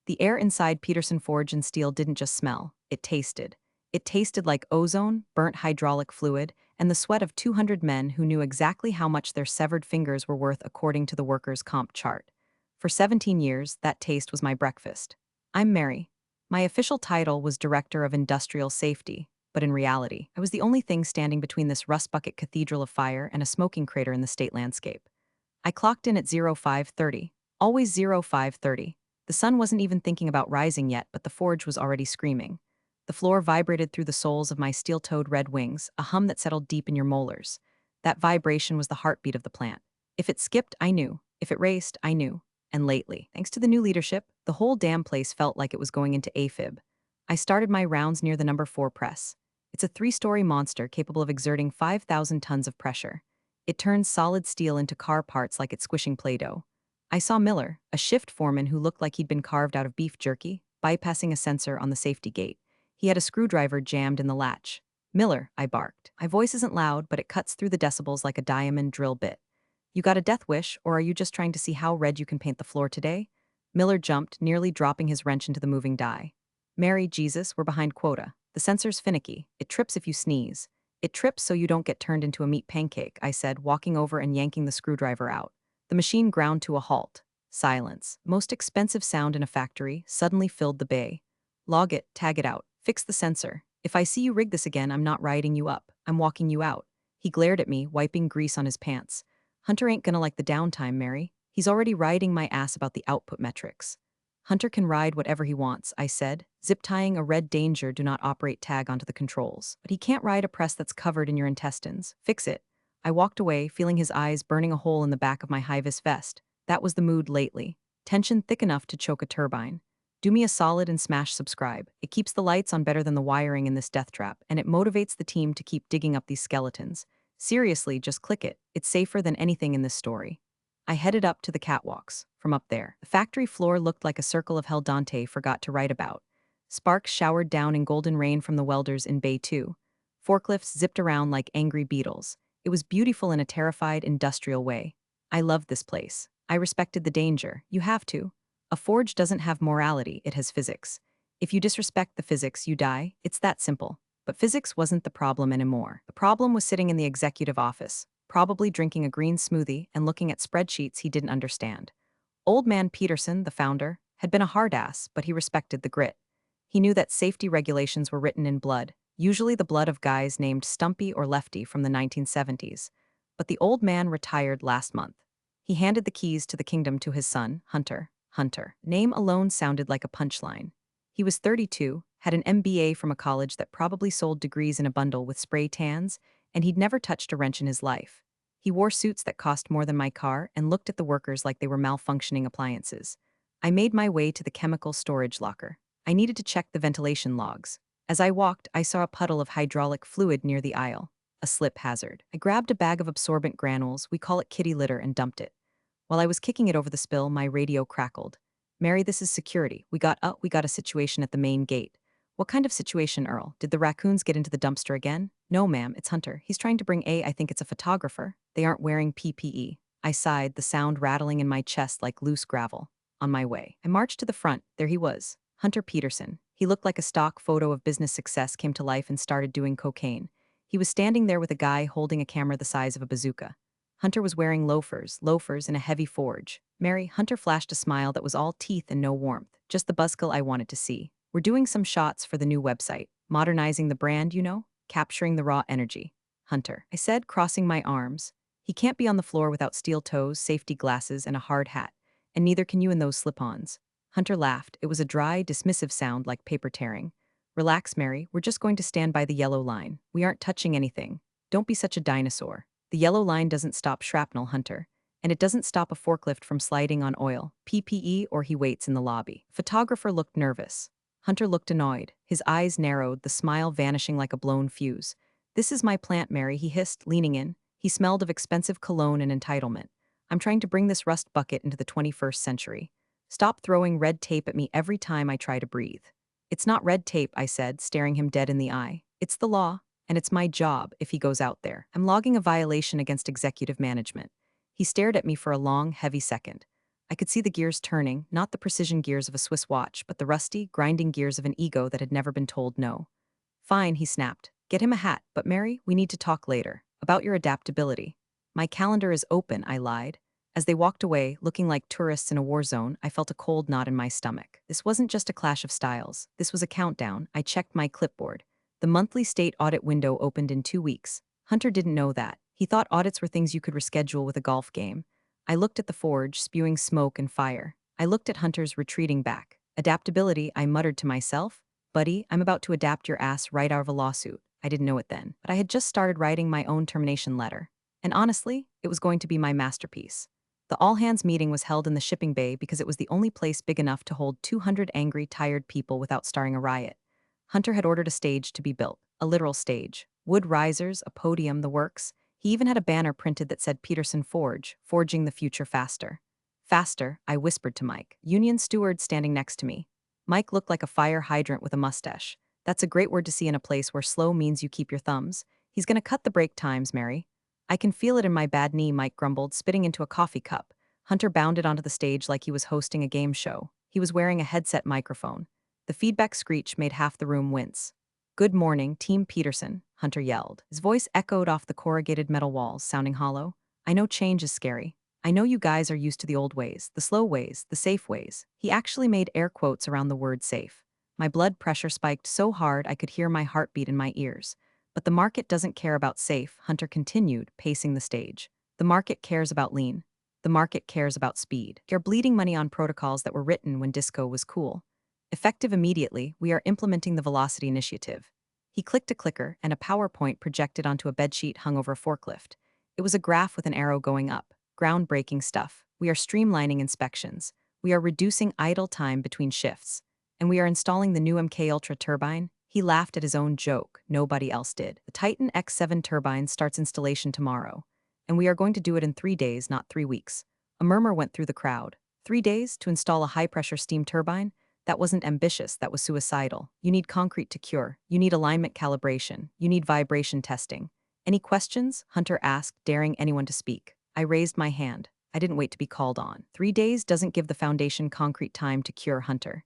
The air inside Peterson Forge and Steel didn't just smell, it tasted. It tasted like ozone, burnt hydraulic fluid, and the sweat of 200 men who knew exactly how much their severed fingers were worth according to the workers' comp chart. For 17 years, that taste was my breakfast. I'm Mary. My official title was Director of Industrial Safety, but in reality, I was the only thing standing between this rust bucket cathedral of fire and a smoking crater in the state landscape. I clocked in at 0530, always 0530. The sun wasn't even thinking about rising yet, but the forge was already screaming. The floor vibrated through the soles of my steel-toed red wings, a hum that settled deep in your molars. That vibration was the heartbeat of the plant. If it skipped, I knew. If it raced, I knew. And lately, thanks to the new leadership, the whole damn place felt like it was going into AFib. I started my rounds near the number 4 press. It's a 3-story monster capable of exerting 5,000 tons of pressure. It turns solid steel into car parts like it's squishing Play-Doh. I saw Miller, a shift foreman who looked like he'd been carved out of beef jerky, bypassing a sensor on the safety gate. He had a screwdriver jammed in the latch. "Miller," I barked. My voice isn't loud, but it cuts through the decibels like a diamond drill bit. "You got a death wish, or are you just trying to see how red you can paint the floor today?" Miller jumped, nearly dropping his wrench into the moving die. "Mary, Jesus, we're behind quota. The sensor's finicky. It trips if you sneeze." "It trips so you don't get turned into a meat pancake," I said, walking over and yanking the screwdriver out. The machine ground to a halt. Silence, most expensive sound in a factory, suddenly filled the bay. "Log it, tag it out, fix the sensor. If I see you rig this again, I'm not riding you up. I'm walking you out." He glared at me, wiping grease on his pants. "Hunter ain't gonna like the downtime, Mary. He's already riding my ass about the output metrics." "Hunter can ride whatever he wants," I said, zip-tying a red danger do not operate tag onto the controls. "But he can't ride a press that's covered in your intestines. Fix it." I walked away, feeling his eyes burning a hole in the back of my high-vis vest. That was the mood lately. Tension thick enough to choke a turbine. Do me a solid and smash subscribe. It keeps the lights on better than the wiring in this death trap, and it motivates the team to keep digging up these skeletons. Seriously, just click it. It's safer than anything in this story. I headed up to the catwalks. From up there, the factory floor looked like a circle of hell Dante forgot to write about. Sparks showered down in golden rain from the welders in Bay 2. Forklifts zipped around like angry beetles. It was beautiful in a terrified, industrial way. I loved this place. I respected the danger. You have to. A forge doesn't have morality, it has physics. If you disrespect the physics, you die. It's that simple. But physics wasn't the problem anymore. The problem was sitting in the executive office, probably drinking a green smoothie and looking at spreadsheets he didn't understand. Old man Peterson, the founder, had been a hard ass, but he respected the grit. He knew that safety regulations were written in blood, usually the blood of guys named Stumpy or Lefty from the 1970s. But the old man retired last month. He handed the keys to the kingdom to his son, Hunter. Hunter. Name alone sounded like a punchline. He was 32, had an MBA from a college that probably sold degrees in a bundle with spray tans, and he'd never touched a wrench in his life. He wore suits that cost more than my car and looked at the workers like they were malfunctioning appliances. I made my way to the chemical storage locker. I needed to check the ventilation logs. As I walked, I saw a puddle of hydraulic fluid near the aisle, a slip hazard. I grabbed a bag of absorbent granules, we call it kitty litter, and dumped it. While I was kicking it over the spill, my radio crackled. "Mary, this is security. We got a situation at the main gate." "What kind of situation, Earl? Did the raccoons get into the dumpster again?" "No, ma'am, it's Hunter. He's trying to bring I think it's a photographer. They aren't wearing PPE." I sighed, the sound rattling in my chest like loose gravel. On my way, I marched to the front. There he was, Hunter Peterson. He looked like a stock photo of business success came to life and started doing cocaine. He was standing there with a guy holding a camera the size of a bazooka. Hunter was wearing loafers in a heavy forge. "Mary," Hunter flashed a smile that was all teeth and no warmth, just the buzzkill I wanted to see. "We're doing some shots for the new website, modernizing the brand, capturing the raw energy." "Hunter," I said, crossing my arms. "He can't be on the floor without steel toes, safety glasses, and a hard hat, and neither can you in those slip-ons." Hunter laughed. It was a dry, dismissive sound like paper tearing. "Relax, Mary. We're just going to stand by the yellow line. We aren't touching anything. Don't be such a dinosaur. The yellow line doesn't stop shrapnel, Hunter. And it doesn't stop a forklift from sliding on oil, PPE, or he waits in the lobby." Photographer looked nervous. Hunter looked annoyed. His eyes narrowed, the smile vanishing like a blown fuse. "This is my plant, Mary," he hissed, leaning in. He smelled of expensive cologne and entitlement. "I'm trying to bring this rust bucket into the 21st century. Stop throwing red tape at me every time I try to breathe." "It's not red tape," I said, staring him dead in the eye. "It's the law. And it's my job if he goes out there. I'm logging a violation against executive management." He stared at me for a long, heavy second. I could see the gears turning, not the precision gears of a Swiss watch, but the rusty, grinding gears of an ego that had never been told no. Fine, he snapped. Get him a hat, but Mary, we need to talk later. About your adaptability. My calendar is open, I lied. As they walked away, looking like tourists in a war zone, I felt a cold knot in my stomach. This wasn't just a clash of styles. This was a countdown. I checked my clipboard. The monthly state audit window opened in 2 weeks. Hunter didn't know that. He thought audits were things you could reschedule with a golf game. I looked at the forge, spewing smoke and fire. I looked at Hunter's retreating back. Adaptability, I muttered to myself. Buddy, I'm about to adapt your ass right out of a lawsuit. I didn't know it then, but I had just started writing my own termination letter. And honestly, it was going to be my masterpiece. The all-hands meeting was held in the shipping bay because it was the only place big enough to hold 200 angry, tired people without starting a riot. Hunter had ordered a stage to be built, a literal stage. Wood risers, a podium, the works. He even had a banner printed that said Peterson Forge, forging the future faster. Faster, I whispered to Mike, union steward standing next to me. Mike looked like a fire hydrant with a mustache. That's a great word to see in a place where slow means you keep your thumbs. He's gonna cut the break times, Mary. I can feel it in my bad knee, Mike grumbled, spitting into a coffee cup. Hunter bounded onto the stage like he was hosting a game show. He was wearing a headset microphone. The feedback screech made half the room wince. Good morning, Team Peterson, Hunter yelled. His voice echoed off the corrugated metal walls, sounding hollow. I know change is scary. I know you guys are used to the old ways, the slow ways, the safe ways. He actually made air quotes around the word safe. My blood pressure spiked so hard I could hear my heartbeat in my ears. But the market doesn't care about safe, Hunter continued, pacing the stage. The market cares about lean. The market cares about speed. You're bleeding money on protocols that were written when disco was cool. Effective immediately, we are implementing the Velocity Initiative. He clicked a clicker, and a PowerPoint projected onto a bedsheet hung over a forklift. It was a graph with an arrow going up. Groundbreaking stuff. We are streamlining inspections. We are reducing idle time between shifts. And we are installing the new MK Ultra turbine. He laughed at his own joke. Nobody else did. The Titan X7 turbine starts installation tomorrow. And we are going to do it in 3 days, not 3 weeks. A murmur went through the crowd. 3 days to install a high-pressure steam turbine? That wasn't ambitious, that was suicidal. You need concrete to cure. You need alignment calibration. You need vibration testing. Any questions? Hunter asked, daring anyone to speak. I raised my hand. I didn't wait to be called on. 3 days doesn't give the foundation concrete time to cure, Hunter.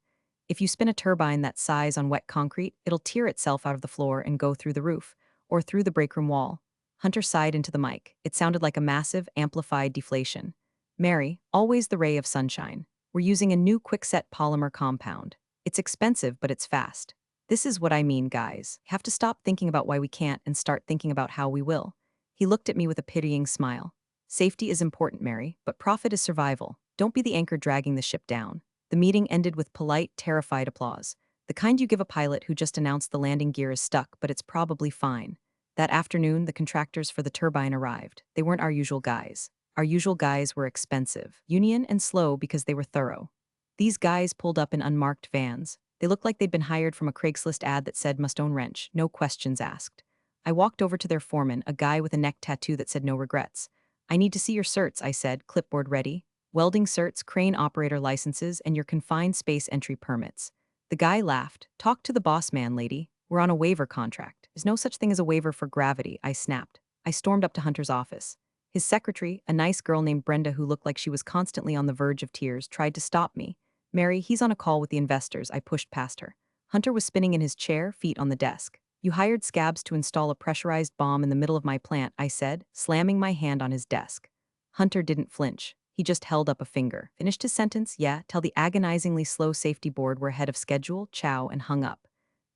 If you spin a turbine that size on wet concrete, it'll tear itself out of the floor and go through the roof, or through the breakroom wall. Hunter sighed into the mic. It sounded like a massive, amplified deflation. Mary, always the ray of sunshine. We're using a new quickset polymer compound. It's expensive, but it's fast. This is what I mean, guys. You have to stop thinking about why we can't and start thinking about how we will. He looked at me with a pitying smile. Safety is important, Mary, but profit is survival. Don't be the anchor dragging the ship down. The meeting ended with polite, terrified applause. The kind you give a pilot who just announced the landing gear is stuck, but it's probably fine. That afternoon, the contractors for the turbine arrived. They weren't our usual guys. Our usual guys were expensive, union and slow because they were thorough. These guys pulled up in unmarked vans. They looked like they'd been hired from a Craigslist ad that said must own wrench, no questions asked. I walked over to their foreman, a guy with a neck tattoo that said no regrets. I need to see your certs, I said, clipboard ready. Welding certs, crane operator licenses, and your confined space entry permits. The guy laughed. Talk to the boss man, lady. We're on a waiver contract. There's no such thing as a waiver for gravity, I snapped. I stormed up to Hunter's office. His secretary, a nice girl named Brenda who looked like she was constantly on the verge of tears, tried to stop me. Mary, he's on a call with the investors, I pushed past her. Hunter was spinning in his chair, feet on the desk. You hired scabs to install a pressurized bomb in the middle of my plant, I said, slamming my hand on his desk. Hunter didn't flinch. He just held up a finger. Finished his sentence, yeah, tell the agonizingly slow safety board we're ahead of schedule, ciao, and hung up.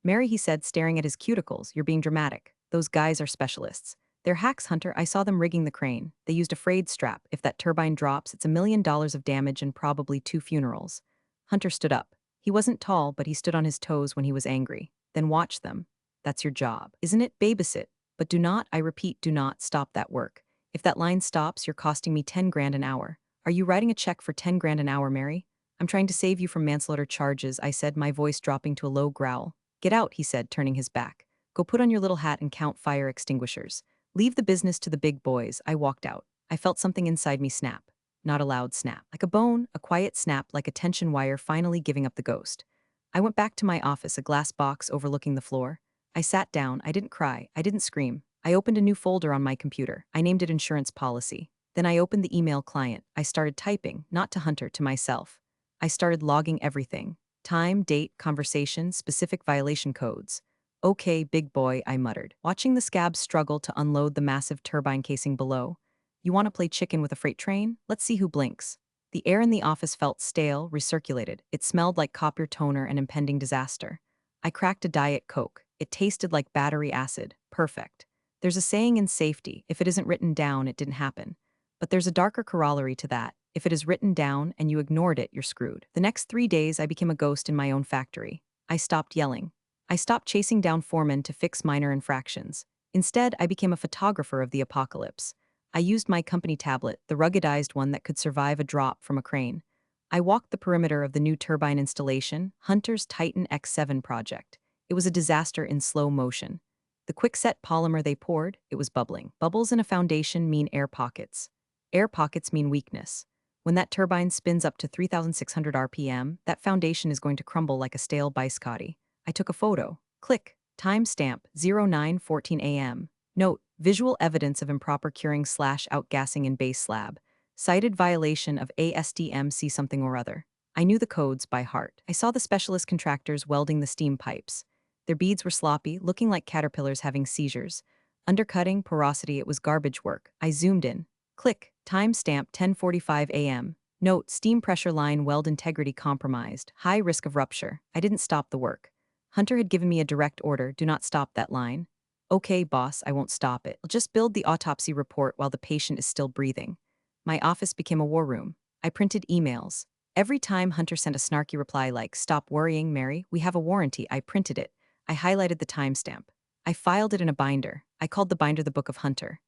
Mary, he said, staring at his cuticles, you're being dramatic. Those guys are specialists. They're hacks, Hunter. I saw them rigging the crane. They used a frayed strap. If that turbine drops, it's $1 million of damage and probably 2 funerals. Hunter stood up. He wasn't tall, but he stood on his toes when he was angry. Then watch them. That's your job. Isn't it? Babysit. But do not, I repeat, do not stop that work. If that line stops, you're costing me 10 grand an hour. Are you writing a check for 10 grand an hour, Mary? I'm trying to save you from manslaughter charges, I said, my voice dropping to a low growl. Get out, he said, turning his back. Go put on your little hat and count fire extinguishers. Leave the business to the big boys. I walked out. I felt something inside me snap. Not a loud snap. Like a bone, a quiet snap like a tension wire finally giving up the ghost. I went back to my office, a glass box overlooking the floor. I sat down. I didn't cry. I didn't scream. I opened a new folder on my computer. I named it Insurance Policy. Then I opened the email client. I started typing, not to Hunter, to myself. I started logging everything: time, date, conversation, specific violation codes. Okay, big boy, I muttered, watching the scabs struggle to unload the massive turbine casing below. You want to play chicken with a freight train? Let's see who blinks. The air in the office felt stale, recirculated. It smelled like copier toner and impending disaster. I cracked a Diet Coke. It tasted like battery acid. Perfect. There's a saying in safety: if it isn't written down, it didn't happen. But there's a darker corollary to that. If it is written down and you ignored it, you're screwed. The next 3 days, I became a ghost in my own factory. I stopped yelling. I stopped chasing down foremen to fix minor infractions. Instead, I became a photographer of the apocalypse. I used my company tablet, the ruggedized one that could survive a drop from a crane. I walked the perimeter of the new turbine installation, Hunter's Titan X7 project. It was a disaster in slow motion. The quickset polymer they poured, it was bubbling. Bubbles in a foundation mean air pockets. Air pockets mean weakness. When that turbine spins up to 3,600 RPM, that foundation is going to crumble like a stale biscotti. I took a photo. Click. Timestamp 09:14 a.m. Note: visual evidence of improper curing/outgassing in base slab. Cited violation of ASTM C something or other. I knew the codes by heart. I saw the specialist contractors welding the steam pipes. Their beads were sloppy, looking like caterpillars having seizures. Undercutting, porosity, it was garbage work. I zoomed in. Click. Timestamp 10:45 a.m. Note: steam pressure line weld integrity compromised. High risk of rupture. I didn't stop the work. Hunter had given me a direct order: do not stop that line. Okay, boss, I won't stop it. I'll just build the autopsy report while the patient is still breathing. My office became a war room. I printed emails. Every time Hunter sent a snarky reply like, "Stop worrying, Mary, we have a warranty," I printed it. I highlighted the timestamp. I filed it in a binder. I called the binder the Book of Hunter.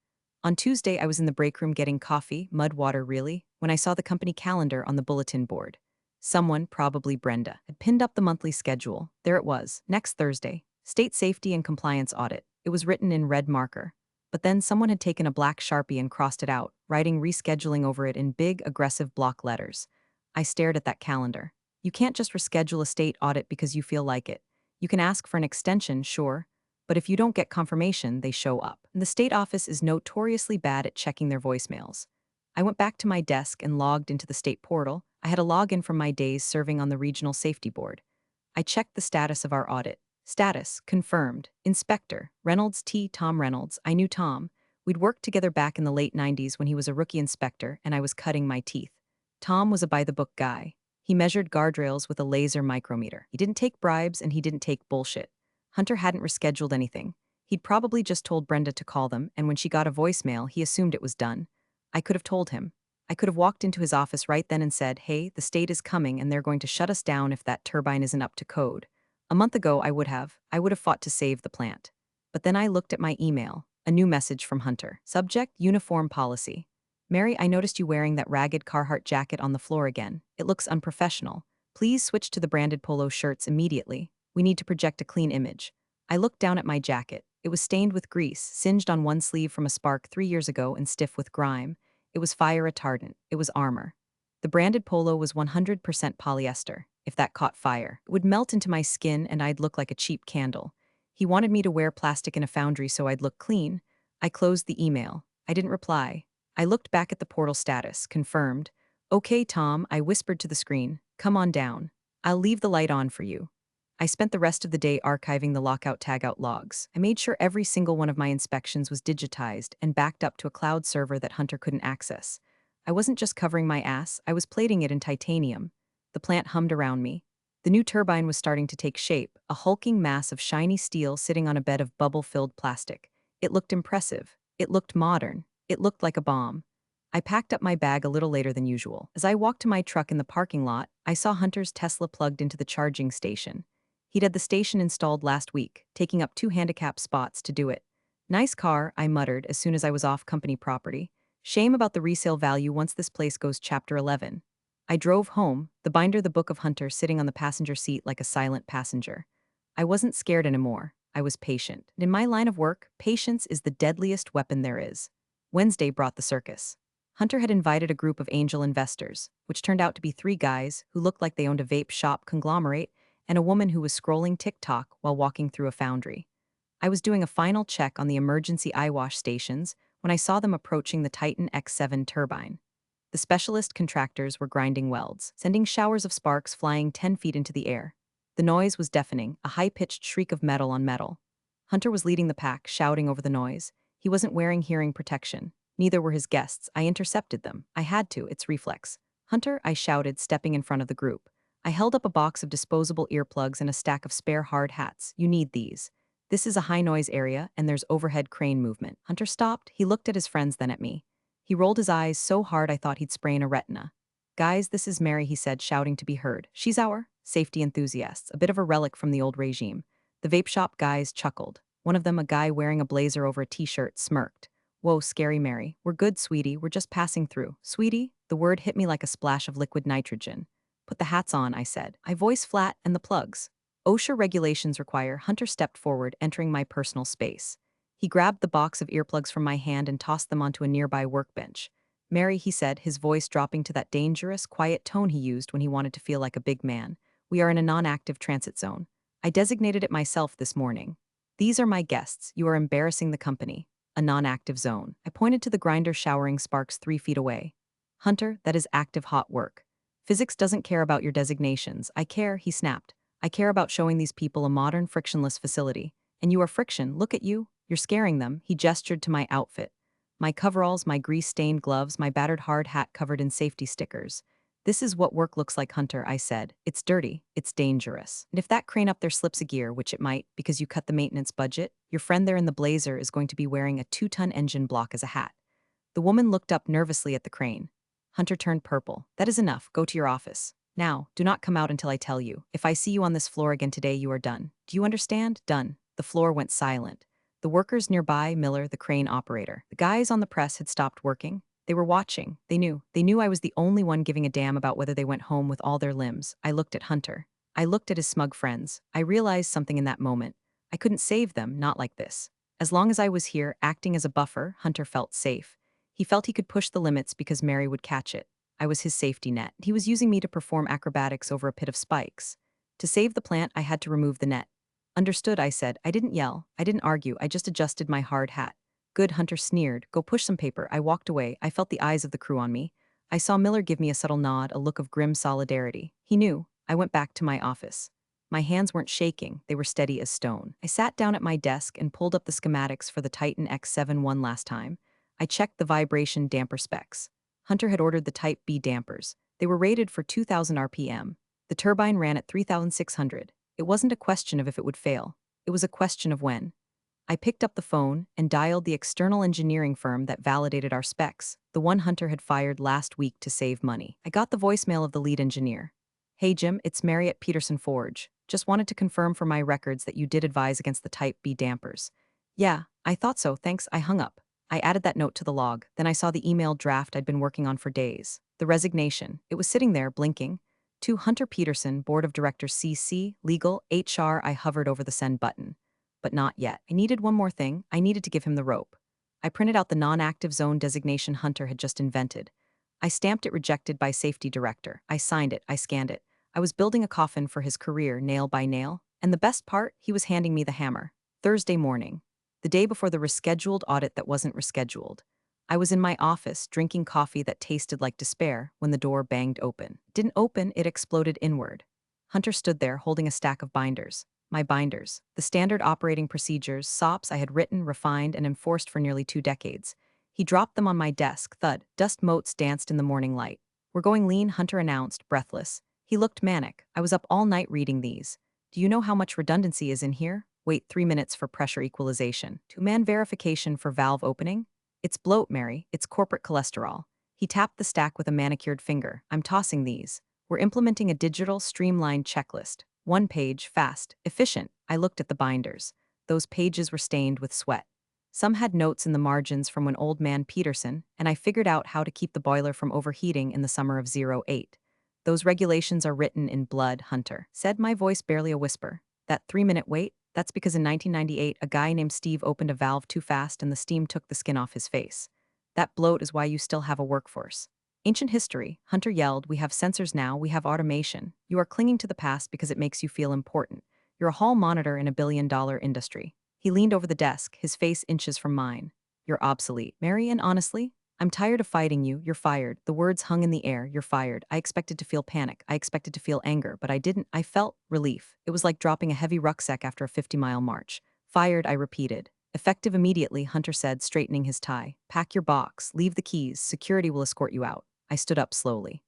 On Tuesday, I was in the break room getting coffee, mud water really, when I saw the company calendar on the bulletin board. Someone, probably Brenda, had pinned up the monthly schedule. There it was, next Thursday, State Safety and Compliance Audit. It was written in red marker. But then someone had taken a black Sharpie and crossed it out, writing rescheduling over it in big, aggressive block letters. I stared at that calendar. You can't just reschedule a state audit because you feel like it. You can ask for an extension, sure, but if you don't get confirmation, they show up. And the state office is notoriously bad at checking their voicemails. I went back to my desk and logged into the state portal. I had a login from my days serving on the regional safety board. I checked the status of our audit. Status: confirmed. Inspector: Reynolds T. Tom Reynolds. I knew Tom. We'd worked together back in the late 90s when he was a rookie inspector and I was cutting my teeth. Tom was a by-the-book guy. He measured guardrails with a laser micrometer. He didn't take bribes and he didn't take bullshit. Hunter hadn't rescheduled anything. He'd probably just told Brenda to call them, and when she got a voicemail, he assumed it was done. I could have told him. I could have walked into his office right then and said, "Hey, the state is coming and they're going to shut us down if that turbine isn't up to code." A month ago, I would have fought to save the plant. But then I looked at my email. A new message from Hunter. Subject: uniform policy. Mary, I noticed you wearing that ragged Carhartt jacket on the floor again. It looks unprofessional. Please switch to the branded polo shirts immediately. We need to project a clean image. I looked down at my jacket. It was stained with grease, singed on one sleeve from a spark 3 years ago and stiff with grime. It was fire retardant. It was armor. The branded polo was 100% polyester. If that caught fire, it would melt into my skin and I'd look like a cheap candle. He wanted me to wear plastic in a foundry so I'd look clean. I closed the email. I didn't reply. I looked back at the portal status. Confirmed. Okay, Tom, I whispered to the screen. Come on down. I'll leave the light on for you. I spent the rest of the day archiving the lockout-tagout logs. I made sure every single one of my inspections was digitized and backed up to a cloud server that Hunter couldn't access. I wasn't just covering my ass, I was plating it in titanium. The plant hummed around me. The new turbine was starting to take shape, a hulking mass of shiny steel sitting on a bed of bubble-filled plastic. It looked impressive. It looked modern. It looked like a bomb. I packed up my bag a little later than usual. As I walked to my truck in the parking lot, I saw Hunter's Tesla plugged into the charging station. He'd had the station installed last week, taking up 2 handicap spots to do it. Nice car, I muttered as soon as I was off company property. Shame about the resale value once this place goes Chapter 11. I drove home, the binder the Book of Hunter sitting on the passenger seat like a silent passenger. I wasn't scared anymore. I was patient. In my line of work, patience is the deadliest weapon there is. Wednesday brought the circus. Hunter had invited a group of angel investors, which turned out to be 3 guys who looked like they owned a vape shop conglomerate and a woman who was scrolling TikTok while walking through a foundry. I was doing a final check on the emergency eyewash stations when I saw them approaching the Titan X7 turbine. The specialist contractors were grinding welds, sending showers of sparks flying 10 feet into the air. The noise was deafening, a high-pitched shriek of metal on metal. Hunter was leading the pack, shouting over the noise. He wasn't wearing hearing protection. Neither were his guests. I intercepted them. I had to, it's reflex. Hunter, I shouted, stepping in front of the group. I held up a box of disposable earplugs and a stack of spare hard hats. You need these. This is a high-noise area, and there's overhead crane movement. Hunter stopped. He looked at his friends, then at me. He rolled his eyes so hard I thought he'd sprain a retina. Guys, this is Mary, he said, shouting to be heard. She's our safety enthusiasts, a bit of a relic from the old regime. The vape shop guys chuckled. One of them, a guy wearing a blazer over a t-shirt, smirked. Whoa, scary Mary. We're good, sweetie. We're just passing through. Sweetie? The word hit me like a splash of liquid nitrogen. Put the hats on, I said. I voice flat and the plugs. OSHA regulations require. Hunter stepped forward, entering my personal space. He grabbed the box of earplugs from my hand and tossed them onto a nearby workbench. Mary, he said, his voice dropping to that dangerous, quiet tone he used when he wanted to feel like a big man. We are in a non-active transit zone. I designated it myself this morning. These are my guests. You are embarrassing the company. A non-active zone. I pointed to the grinder showering sparks 3 feet away. Hunter, that is active hot work. Physics doesn't care about your designations. I care, he snapped. I care about showing these people a modern, frictionless facility. And you are friction. Look at you. You're scaring them. He gestured to my outfit. My coveralls, my grease-stained gloves, my battered hard hat covered in safety stickers. This is what work looks like, Hunter, I said. It's dirty. It's dangerous. And if that crane up there slips a gear, which it might, because you cut the maintenance budget, your friend there in the blazer is going to be wearing a 2-ton engine block as a hat. The woman looked up nervously at the crane. Hunter turned purple. That is enough. Go to your office. Now, do not come out until I tell you. If I see you on this floor again today, you are done. Do you understand? Done. The floor went silent. The workers nearby, Miller, the crane operator, the guys on the press had stopped working. They were watching. They knew. They knew I was the only one giving a damn about whether they went home with all their limbs. I looked at Hunter. I looked at his smug friends. I realized something in that moment. I couldn't save them, not like this. As long as I was here, acting as a buffer, Hunter felt safe. He felt he could push the limits because Mary would catch it. I was his safety net. He was using me to perform acrobatics over a pit of spikes. To save the plant, I had to remove the net. Understood, I said. I didn't yell. I didn't argue. I just adjusted my hard hat. Good, Hunter sneered. Go push some paper. I walked away. I felt the eyes of the crew on me. I saw Miller give me a subtle nod, a look of grim solidarity. He knew. I went back to my office. My hands weren't shaking. They were steady as stone. I sat down at my desk and pulled up the schematics for the Titan X7 one last time. I checked the vibration damper specs. Hunter had ordered the Type B dampers. They were rated for 2,000 RPM. The turbine ran at 3,600. It wasn't a question of if it would fail. It was a question of when. I picked up the phone and dialed the external engineering firm that validated our specs, the one Hunter had fired last week to save money. I got the voicemail of the lead engineer. Hey Jim, it's Mary at Peterson Forge. Just wanted to confirm for my records that you did advise against the Type B dampers. Yeah, I thought so, thanks. I hung up. I added that note to the log. Then I saw the email draft I'd been working on for days. The resignation. It was sitting there, blinking. To Hunter Peterson, Board of Directors CC, Legal, HR. I hovered over the send button. But not yet. I needed one more thing. I needed to give him the rope. I printed out the non-active zone designation Hunter had just invented. I stamped it rejected by safety director. I signed it. I scanned it. I was building a coffin for his career, nail by nail. And the best part, he was handing me the hammer. Thursday morning. The day before the rescheduled audit that wasn't rescheduled. I was in my office, drinking coffee that tasted like despair, when the door banged open. It didn't open, it exploded inward. Hunter stood there, holding a stack of binders. My binders. The standard operating procedures, SOPs I had written, refined, and enforced for nearly 2 decades. He dropped them on my desk, thud. Dust motes danced in the morning light. We're going lean, Hunter announced, breathless. He looked manic. I was up all night reading these. Do you know how much redundancy is in here? Wait 3 minutes for pressure equalization. 2-man verification for valve opening? It's bloat, Mary. It's corporate cholesterol. He tapped the stack with a manicured finger. I'm tossing these. We're implementing a digital, streamlined checklist. 1 page, fast, efficient. I looked at the binders. Those pages were stained with sweat. Some had notes in the margins from when old man Peterson, and I figured out how to keep the boiler from overheating in the summer of '08. Those regulations are written in blood, Hunter, said, my voice barely a whisper. That 3-minute wait? That's because in 1998, a guy named Steve opened a valve too fast and the steam took the skin off his face. That bloat is why you still have a workforce. Ancient history, Hunter yelled, we have sensors now, we have automation. You are clinging to the past because it makes you feel important. You're a hall monitor in a billion-dollar industry. He leaned over the desk, his face inches from mine. You're obsolete. Mary, and honestly, I'm tired of fighting you. You're fired. The words hung in the air. You're fired. I expected to feel panic. I expected to feel anger, but I didn't. I felt relief. It was like dropping a heavy rucksack after a 50-mile march. Fired, I repeated. Effective immediately, Hunter said, straightening his tie. Pack your box. Leave the keys. Security will escort you out. I stood up slowly.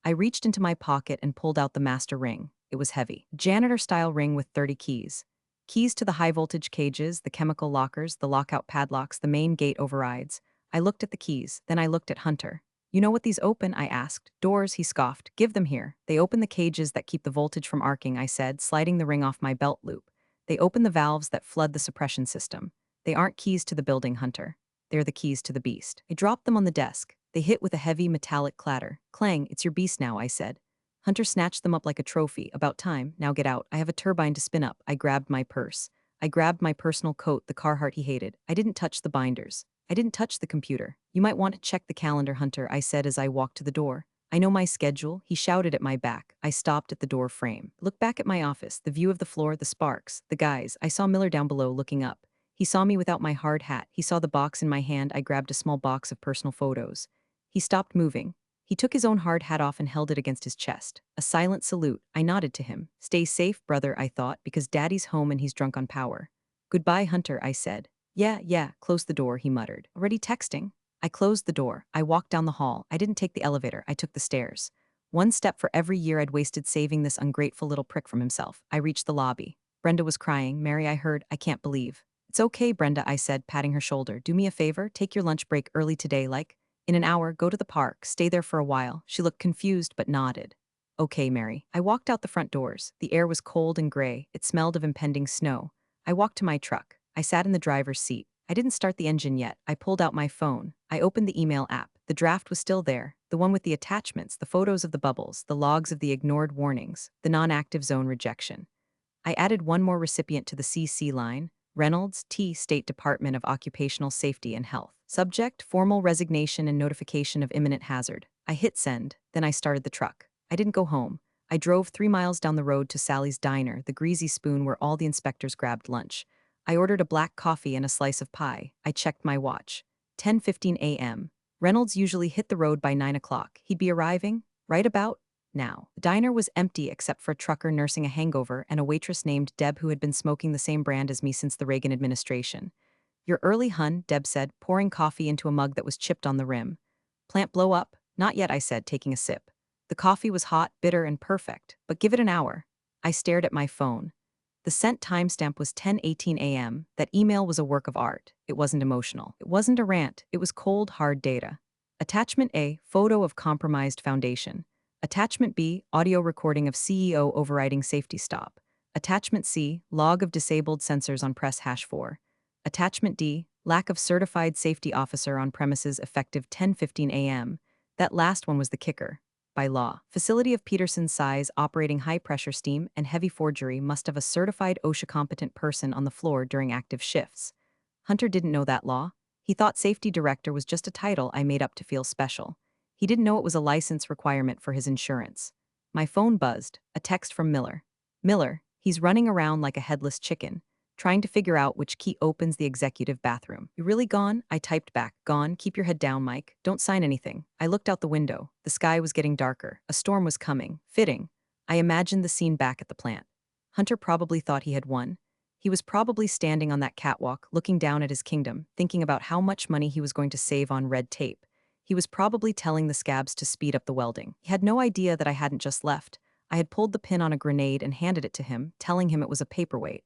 I reached into my pocket and pulled out the master ring. It was heavy. Janitor-style ring with 30 keys. Keys to the high-voltage cages, the chemical lockers, the lockout padlocks, the main gate overrides. I looked at the keys, then I looked at Hunter. You know what these open? I asked. Doors, he scoffed. Give them here. They open the cages that keep the voltage from arcing, I said, sliding the ring off my belt loop. They open the valves that flood the suppression system. They aren't keys to the building, Hunter. They're the keys to the beast. I dropped them on the desk. They hit with a heavy metallic clatter. Clang, it's your beast now, I said. Hunter snatched them up like a trophy. About time. Now get out. I have a turbine to spin up. I grabbed my purse. I grabbed my personal coat, the Carhartt he hated. I didn't touch the binders. I didn't touch the computer. You might want to check the calendar, Hunter, I said as I walked to the door. I know my schedule, he shouted at my back. I stopped at the door frame. Look back at my office, the view of the floor, the sparks, the guys. I saw Miller down below looking up. He saw me without my hard hat. He saw the box in my hand. I grabbed a small box of personal photos. He stopped moving. He took his own hard hat off and held it against his chest. A silent salute. I nodded to him. Stay safe, brother, I thought, because Daddy's home and he's drunk on power. Goodbye, Hunter, I said. Yeah, close the door, he muttered. Already texting? I closed the door. I walked down the hall. I didn't take the elevator. I took the stairs. One step for every year I'd wasted saving this ungrateful little prick from himself. I reached the lobby. Brenda was crying. Mary, I heard. I can't believe. It's okay, Brenda, I said, patting her shoulder. Do me a favor. Take your lunch break early today, like. In an hour, go to the park. Stay there for a while. She looked confused but nodded. Okay, Mary. I walked out the front doors. The air was cold and gray. It smelled of impending snow. I walked to my truck. I sat in the driver's seat. I didn't start the engine yet. I pulled out my phone. I opened the email app. The draft was still there. The one with the attachments, the photos of the bubbles, the logs of the ignored warnings, the non-active zone rejection. I added one more recipient to the CC line. Reynolds, T. State Department of Occupational Safety and Health. Subject, formal resignation and notification of imminent hazard. I hit send, then I started the truck. I didn't go home. I drove 3 miles down the road to Sally's Diner, the greasy spoon where all the inspectors grabbed lunch. I ordered a black coffee and a slice of pie. I checked my watch. 10:15 a.m. Reynolds usually hit the road by 9 o'clock. He'd be arriving right about now. The diner was empty except for a trucker nursing a hangover and a waitress named Deb who had been smoking the same brand as me since the Reagan administration. You're early, hun, Deb said, pouring coffee into a mug that was chipped on the rim. Plant blow up? Not yet, I said, taking a sip. The coffee was hot, bitter, and perfect, but give it an hour. I stared at my phone. The sent timestamp was 10:18 a.m. That email was a work of art. It wasn't emotional. It wasn't a rant. It was cold, hard data. Attachment A, photo of compromised foundation. Attachment B, audio recording of CEO overriding safety stop. Attachment C, log of disabled sensors on press #4. Attachment D, lack of certified safety officer on premises effective 10:15 a.m. That last one was the kicker. By law, facility of Peterson's size operating high-pressure steam and heavy forgery must have a certified OSHA-competent person on the floor during active shifts. Hunter didn't know that law. He thought safety director was just a title I made up to feel special. He didn't know it was a license requirement for his insurance. My phone buzzed, a text from Miller. Miller, he's running around like a headless chicken, trying to figure out which key opens the executive bathroom. You really gone? I typed back. Gone. Keep your head down, Mike. Don't sign anything. I looked out the window. The sky was getting darker. A storm was coming. Fitting. I imagined the scene back at the plant. Hunter probably thought he had won. He was probably standing on that catwalk, looking down at his kingdom, thinking about how much money he was going to save on red tape. He was probably telling the scabs to speed up the welding. He had no idea that I hadn't just left. I had pulled the pin on a grenade and handed it to him, telling him it was a paperweight.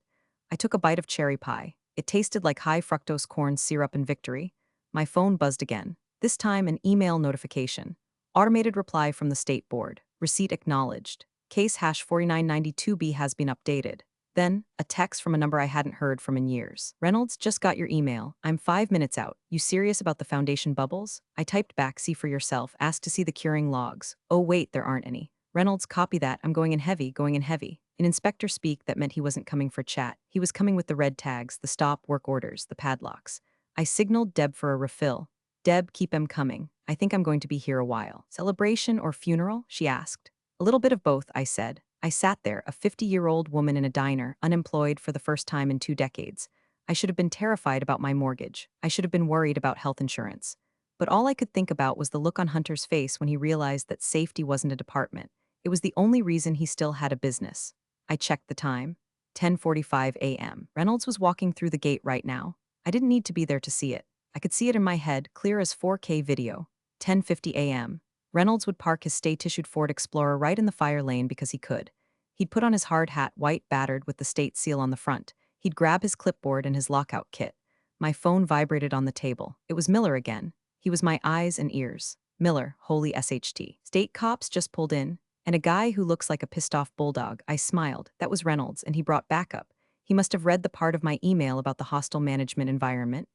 I took a bite of cherry pie. It tasted like high fructose corn syrup in victory. My phone buzzed again. This time an email notification. Automated reply from the state board. Receipt acknowledged. Case #4992B has been updated. Then, a text from a number I hadn't heard from in years. Reynolds, just got your email. I'm 5 minutes out. You serious about the foundation bubbles? I typed back, see for yourself, asked to see the curing logs. Oh wait, there aren't any. Reynolds, copy that. I'm going in heavy, going in heavy. In inspector speak, that meant he wasn't coming for chat. He was coming with the red tags, the stop work orders, the padlocks. I signaled Deb for a refill. Deb, keep em coming. I think I'm going to be here a while. Celebration or funeral? She asked. A little bit of both, I said. I sat there, a 50-year-old woman in a diner, unemployed for the first time in 2 decades. I should have been terrified about my mortgage. I should have been worried about health insurance. But all I could think about was the look on Hunter's face when he realized that safety wasn't a department. It was the only reason he still had a business. I checked the time. 10:45 a.m. Reynolds was walking through the gate right now. I didn't need to be there to see it. I could see it in my head, clear as 4K video. 10:50 a.m. Reynolds would park his state-issued Ford Explorer right in the fire lane because he could. He'd put on his hard hat, white battered with the state seal on the front. He'd grab his clipboard and his lockout kit. My phone vibrated on the table. It was Miller again. He was my eyes and ears. Miller, holy SHT. State cops just pulled in, and a guy who looks like a pissed-off bulldog. I smiled. That was Reynolds, and he brought backup. He must have read the part of my email about the hostile management environment.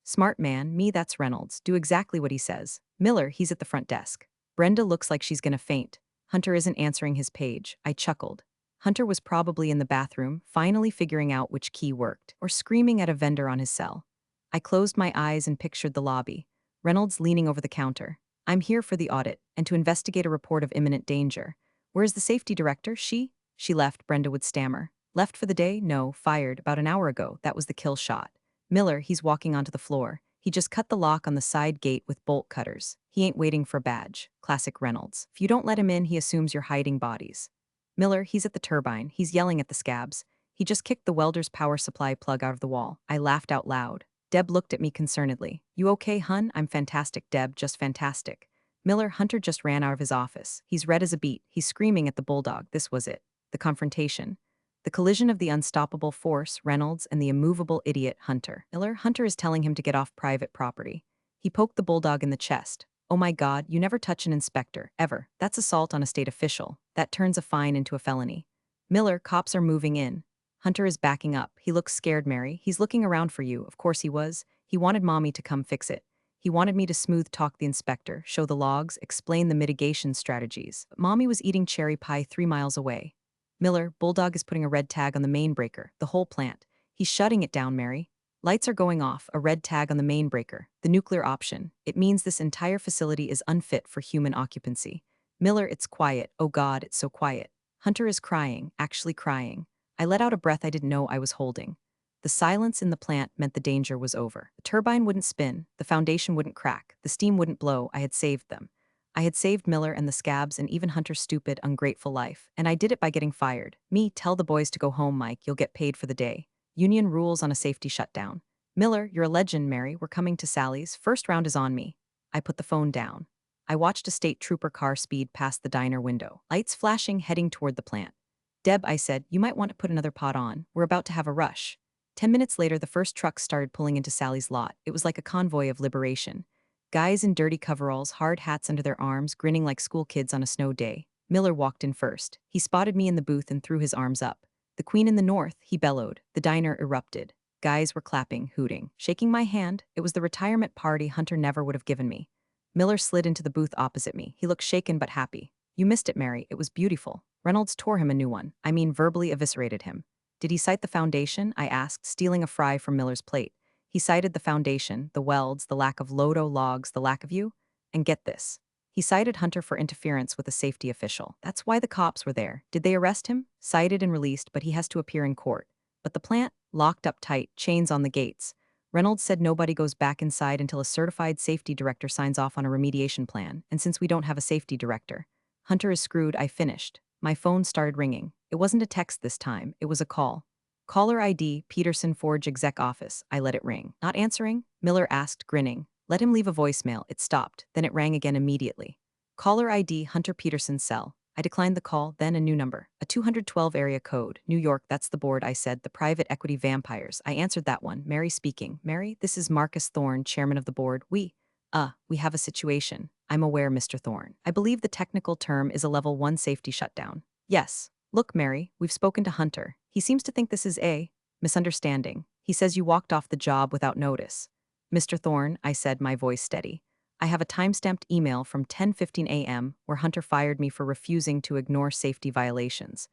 Smart man, me, that's Reynolds. Do exactly what he says. Miller, he's at the front desk. Brenda looks like she's gonna faint. Hunter isn't answering his page. I chuckled. Hunter was probably in the bathroom, finally figuring out which key worked, or screaming at a vendor on his cell. I closed my eyes and pictured the lobby. Reynolds leaning over the counter. I'm here for the audit, and to investigate a report of imminent danger. Where's the safety director? She left, Brenda would stammer. Left for the day? No, fired, about an hour ago. That was the kill shot. Miller, he's walking onto the floor. He just cut the lock on the side gate with bolt cutters. He ain't waiting for a badge. Classic Reynolds. If you don't let him in, he assumes you're hiding bodies. Miller, he's at the turbine. He's yelling at the scabs. He just kicked the welder's power supply plug out of the wall. I laughed out loud. Deb looked at me concernedly. You okay, hun? I'm fantastic, Deb, just fantastic. Miller, Hunter just ran out of his office. He's red as a beet. He's screaming at the bulldog. This was it. The confrontation. The collision of the unstoppable force, Reynolds, and the immovable idiot, Hunter. Miller, Hunter is telling him to get off private property. He poked the bulldog in the chest. Oh my God, you never touch an inspector, ever. That's assault on a state official. That turns a fine into a felony. Miller, cops are moving in. Hunter is backing up. He looks scared, Mary. He's looking around for you. Of course he was. He wanted Mommy to come fix it. He wanted me to smooth talk the inspector, show the logs, explain the mitigation strategies. But Mommy was eating cherry pie 3 miles away. Miller, Bulldog is putting a red tag on the main breaker, the whole plant. He's shutting it down, Mary. Lights are going off, a red tag on the main breaker, the nuclear option. It means this entire facility is unfit for human occupancy. Miller, it's quiet. Oh God, it's so quiet. Hunter is crying, actually crying. I let out a breath I didn't know I was holding. The silence in the plant meant the danger was over. The turbine wouldn't spin, the foundation wouldn't crack, the steam wouldn't blow. I had saved them. I had saved Miller and the scabs and even Hunter's stupid, ungrateful life. And I did it by getting fired. Me, tell the boys to go home, Mike. You'll get paid for the day. Union rules on a safety shutdown. Miller, you're a legend, Mary. We're coming to Sally's. First round is on me. I put the phone down. I watched a state trooper car speed past the diner window, lights flashing, heading toward the plant. Deb, I said, you might want to put another pot on. We're about to have a rush. 10 minutes later, the first truck started pulling into Sally's lot. It was like a convoy of liberation. Guys in dirty coveralls, hard hats under their arms, grinning like school kids on a snow day. Miller walked in first. He spotted me in the booth and threw his arms up. The Queen in the North, he bellowed. The diner erupted. Guys were clapping, hooting, shaking my hand. It was the retirement party Hunter never would have given me. Miller slid into the booth opposite me. He looked shaken but happy. You missed it, Mary. It was beautiful. Reynolds tore him a new one. I mean, verbally eviscerated him. Did he cite the foundation? I asked, stealing a fry from Miller's plate. He cited the foundation, the welds, the lack of Lodo logs, the lack of you. And get this. He cited Hunter for interference with a safety official. That's why the cops were there. Did they arrest him? Cited and released, but he has to appear in court. But the plant? Locked up tight, chains on the gates. Reynolds said nobody goes back inside until a certified safety director signs off on a remediation plan, and since we don't have a safety director, Hunter is screwed. I finished. My phone started ringing. It wasn't a text this time, it was a call. Caller ID, Peterson Forge exec office. I let it ring. Not answering? Miller asked, grinning. Let him leave a voicemail. It stopped. Then it rang again immediately. Caller ID, Hunter Peterson's cell. I declined the call, then a new number. A 212 area code. New York, that's the board, I said. The private equity vampires. I answered that one. Mary speaking. Mary, this is Marcus Thorne, chairman of the board. We have a situation. I'm aware, Mr. Thorne. I believe the technical term is a level 1 safety shutdown. Yes. Look, Mary, we've spoken to Hunter. He seems to think this is a misunderstanding. He says you walked off the job without notice. Mr. Thorne, I said, my voice steady. I have a time-stamped email from 10:15 a.m. where Hunter fired me for refusing to ignore safety violations.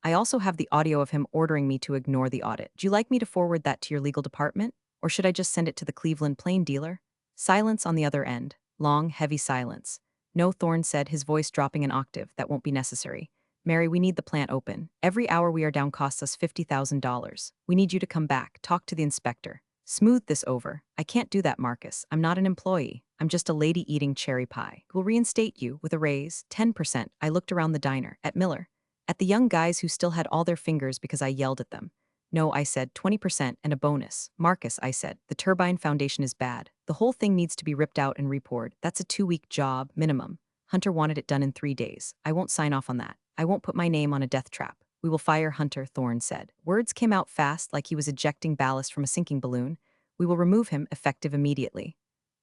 I also have the audio of him ordering me to ignore the audit. Do you like me to forward that to your legal department? Or should I just send it to the Cleveland Plain dealer? Silence on the other end. Long, heavy silence. No, Thorne said, his voice dropping an octave. That won't be necessary. Mary, we need the plant open. Every hour we are down costs us $50,000. We need you to come back, talk to the inspector. Smooth this over. I can't do that, Marcus. I'm not an employee. I'm just a lady eating cherry pie. We'll reinstate you with a raise, 10%. I looked around the diner, at Miller, at the young guys who still had all their fingers because I yelled at them. No, I said, 20% and a bonus. Marcus, I said, the turbine foundation is bad. The whole thing needs to be ripped out and repoured. That's a 2-week job, minimum. Hunter wanted it done in 3 days. I won't sign off on that. I won't put my name on a death trap. We will fire Hunter, Thorne said. Words came out fast like he was ejecting ballast from a sinking balloon. We will remove him, effective immediately.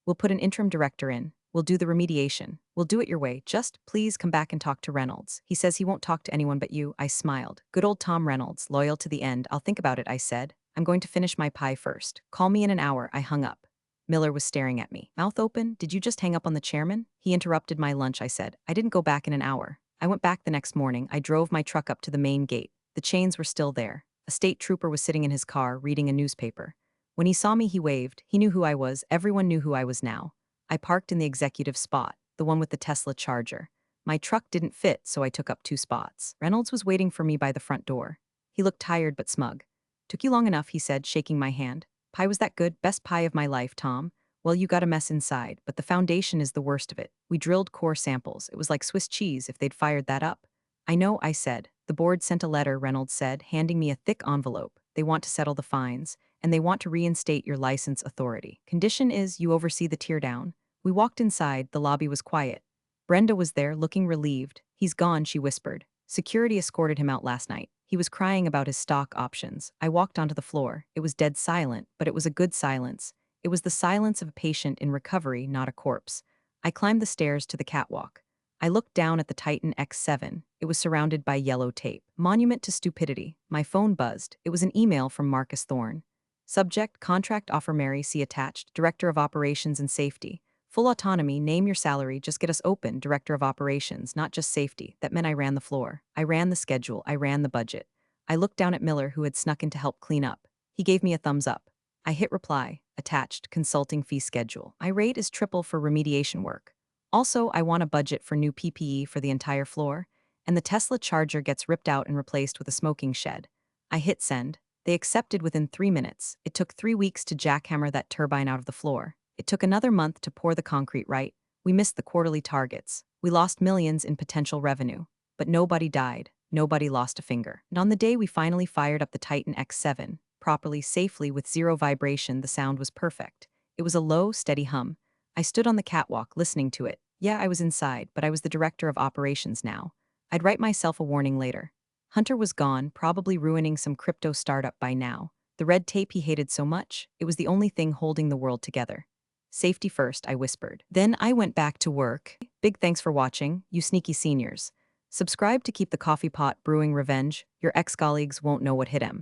We'll put an interim director in. We'll do the remediation. We'll do it your way. Just please come back and talk to Reynolds. He says he won't talk to anyone but you. I smiled. Good old Tom Reynolds, loyal to the end. I'll think about it, I said. I'm going to finish my pie first. Call me in an hour. I hung up. Miller was staring at me. Mouth open? Did you just hang up on the chairman? He interrupted my lunch, I said. I didn't go back in an hour. I went back the next morning. I drove my truck up to the main gate. The chains were still there. A state trooper was sitting in his car, reading a newspaper. When he saw me, he waved. He knew who I was. Everyone knew who I was now. I parked in the executive spot, the one with the Tesla Charger. My truck didn't fit, so I took up 2 spots. Reynolds was waiting for me by the front door. He looked tired but smug. Took you long enough, he said, shaking my hand. Pie was that good? Best pie of my life, Tom. Well, you got a mess inside, but the foundation is the worst of it. We drilled core samples. It was like Swiss cheese if they'd fired that up. I know, I said. The board sent a letter, Reynolds said, handing me a thick envelope. They want to settle the fines, and they want to reinstate your license authority. Condition is you oversee the teardown. We walked inside. The lobby was quiet. Brenda was there, looking relieved. He's gone, she whispered. Security escorted him out last night. He was crying about his stock options. I walked onto the floor. It was dead silent, but it was a good silence. It was the silence of a patient in recovery, not a corpse. I climbed the stairs to the catwalk. I looked down at the Titan X7. It was surrounded by yellow tape. Monument to stupidity. My phone buzzed. It was an email from Marcus Thorne. Subject, contract offer Mary, see attached, Director of Operations and Safety. Full autonomy, name your salary, just get us open, Director of Operations, not just safety. That meant I ran the floor. I ran the schedule. I ran the budget. I looked down at Miller, who had snuck in to help clean up. He gave me a thumbs up. I hit reply. Attached, consulting fee schedule. My rate is triple for remediation work. Also, I want a budget for new PPE for the entire floor, and the Tesla Charger gets ripped out and replaced with a smoking shed. I hit send. They accepted within 3 minutes. It took 3 weeks to jackhammer that turbine out of the floor. It took another month to pour the concrete right. We missed the quarterly targets. We lost millions in potential revenue. But nobody died. Nobody lost a finger. And on the day we finally fired up the Titan X7, properly, safely, with 0 vibration, the sound was perfect. It was a low, steady hum. I stood on the catwalk, listening to it. Yeah, I was inside, but I was the Director of Operations now. I'd write myself a warning later. Hunter was gone, probably ruining some crypto startup by now. The red tape he hated so much, it was the only thing holding the world together. Safety first, I whispered. Then I went back to work. Big thanks for watching, you sneaky seniors. Subscribe to keep the coffee pot brewing revenge. Your ex-colleagues won't know what hit him.